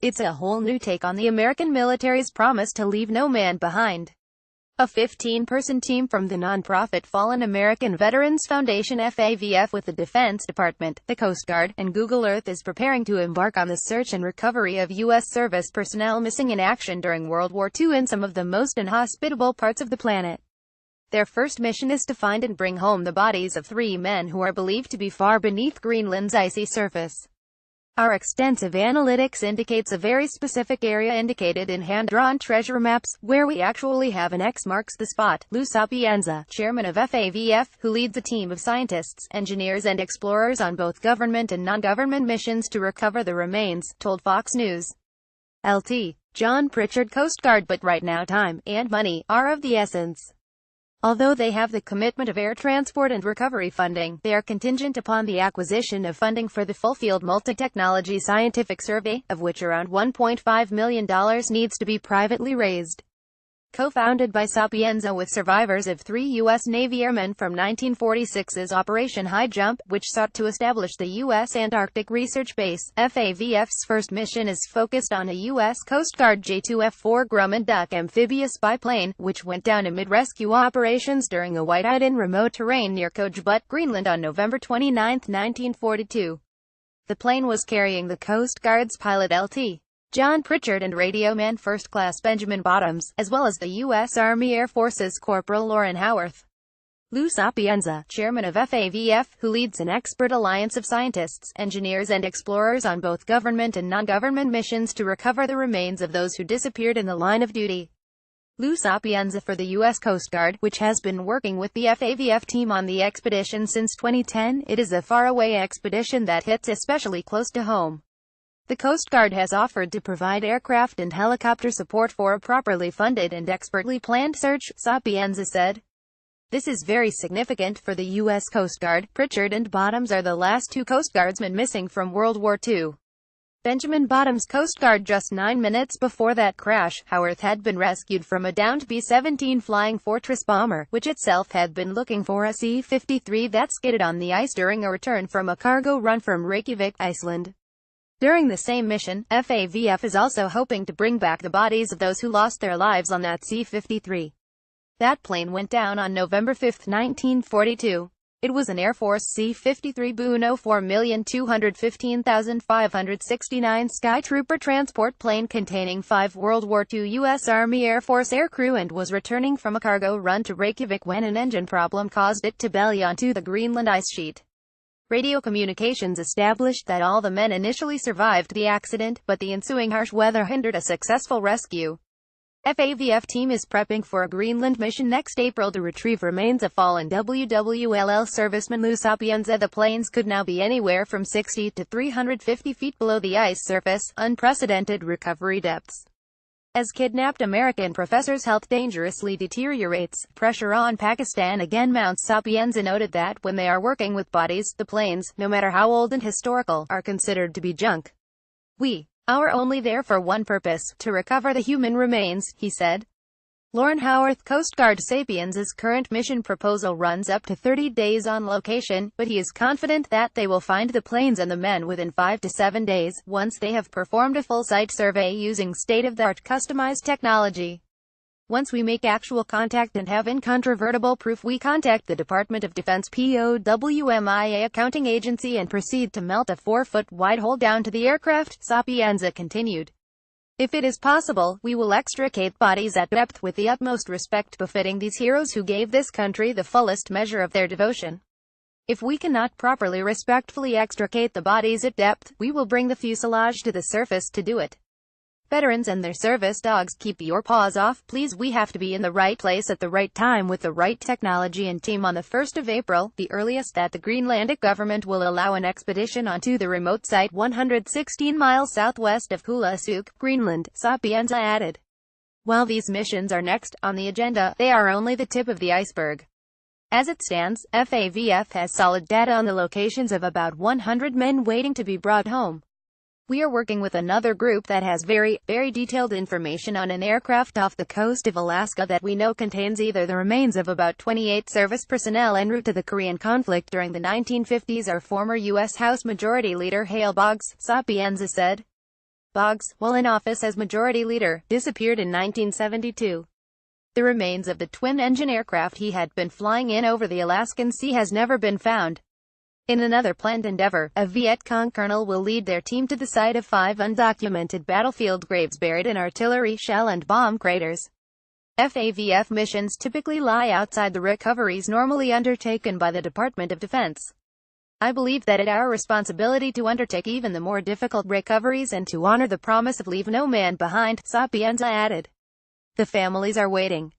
It's a whole new take on the American military's promise to leave no man behind. A 15-person team from the nonprofit Fallen American Veterans Foundation (FAVF) with the Defense Department, the Coast Guard, and Google Earth is preparing to embark on the search and recovery of U.S. service personnel missing in action during World War II in some of the most inhospitable parts of the planet. Their first mission is to find and bring home the bodies of 3 men who are believed to be far beneath Greenland's icy surface. Our extensive analytics indicates a very specific area indicated in hand-drawn treasure maps, where we actually have an X marks the spot. Lou Sapienza, chairman of FAVF, who leads a team of scientists, engineers and explorers on both government and non-government missions to recover the remains, told Fox News. Lt. John Pritchard, Coast Guard. But right now time and money are of the essence. Although they have the commitment of air transport and recovery funding, they are contingent upon the acquisition of funding for the full-field multi-technology scientific survey, of which around $1.5 million needs to be privately raised. Co-founded by Sapienza with survivors of 3 U.S. Navy airmen from 1946's Operation High Jump, which sought to establish the U.S. Antarctic Research Base, FAVF's first mission is focused on a U.S. Coast Guard J-2F-4 Grumman Duck amphibious biplane, which went down amid rescue operations during a whiteout in remote terrain near Kogebutt, Greenland on November 29, 1942. The plane was carrying the Coast Guard's pilot Lt. John Pritchard and radio man First Class Benjamin Bottoms, as well as the U.S. Army Air Force's Corporal Loren Howarth. Lou Sapienza, chairman of FAVF, who leads an expert alliance of scientists, engineers and explorers on both government and non-government missions to recover the remains of those who disappeared in the line of duty. Lou Sapienza for the U.S. Coast Guard, which has been working with the FAVF team on the expedition since 2010, it is a faraway expedition that hits especially close to home. The Coast Guard has offered to provide aircraft and helicopter support for a properly funded and expertly planned search, Sapienza said. This is very significant for the U.S. Coast Guard. Pritchard and Bottoms are the last 2 Coast Guardsmen missing from World War II. Benjamin Bottoms, Coast Guard. Just 9 minutes before that crash, Howarth had been rescued from a downed B-17 Flying Fortress bomber, which itself had been looking for a C-53 that skidded on the ice during a return from a cargo run from Reykjavik, Iceland. During the same mission, FAVF is also hoping to bring back the bodies of those who lost their lives on that C-53. That plane went down on November 5, 1942. It was an Air Force C-53 Buno 4,215,569 Skytrooper transport plane containing 5 World War II U.S. Army Air Force aircrew and was returning from a cargo run to Reykjavik when an engine problem caused it to belly onto the Greenland ice sheet. Radio communications established that all the men initially survived the accident, but the ensuing harsh weather hindered a successful rescue. FAVF team is prepping for a Greenland mission next April to retrieve remains of fallen WWLL servicemen Lou Sapienza. The planes could now be anywhere from 60 to 350 feet below the ice surface, unprecedented recovery depths. As kidnapped American professor's health dangerously deteriorates, pressure on Pakistan again mounts. Sapienza noted that when they are working with bodies, the planes, no matter how old and historical, are considered to be junk. We are only there for one purpose, to recover the human remains, he said. Loren Howarth, Coast Guard. Sapienza's current mission proposal runs up to 30 days on location, but he is confident that they will find the planes and the men within 5 to 7 days, once they have performed a full site survey using state-of-the-art customized technology. Once we make actual contact and have incontrovertible proof, we contact the Department of Defense (POWMIA) accounting agency and proceed to melt a 4-foot wide hole down to the aircraft, Sapienza continued. If it is possible, we will extricate bodies at depth with the utmost respect befitting these heroes who gave this country the fullest measure of their devotion. If we cannot properly respectfully extricate the bodies at depth, we will bring the fuselage to the surface to do it. Veterans and their service dogs, keep your paws off, please. We have to be in the right place at the right time with the right technology and team. On the 1st of April, the earliest that the Greenlandic government will allow an expedition onto the remote site 116 miles southwest of Kulusuk, Greenland, Sapienza added. While these missions are next on the agenda, they are only the tip of the iceberg. As it stands, FAVF has solid data on the locations of about 100 men waiting to be brought home. We are working with another group that has very detailed information on an aircraft off the coast of Alaska that we know contains either the remains of about 28 service personnel en route to the Korean conflict during the 1950s or former U.S. House Majority Leader Hale Boggs, Sapienza said. Boggs, while in office as majority leader, disappeared in 1972. The remains of the twin-engine aircraft he had been flying in over the Alaskan Sea has never been found. In another planned endeavor, a Viet Cong colonel will lead their team to the site of 5 undocumented battlefield graves buried in artillery shell and bomb craters. FAVF missions typically lie outside the recoveries normally undertaken by the Department of Defense. I believe that it is our responsibility to undertake even the more difficult recoveries and to honor the promise of leave no man behind, Sapienza added. The families are waiting.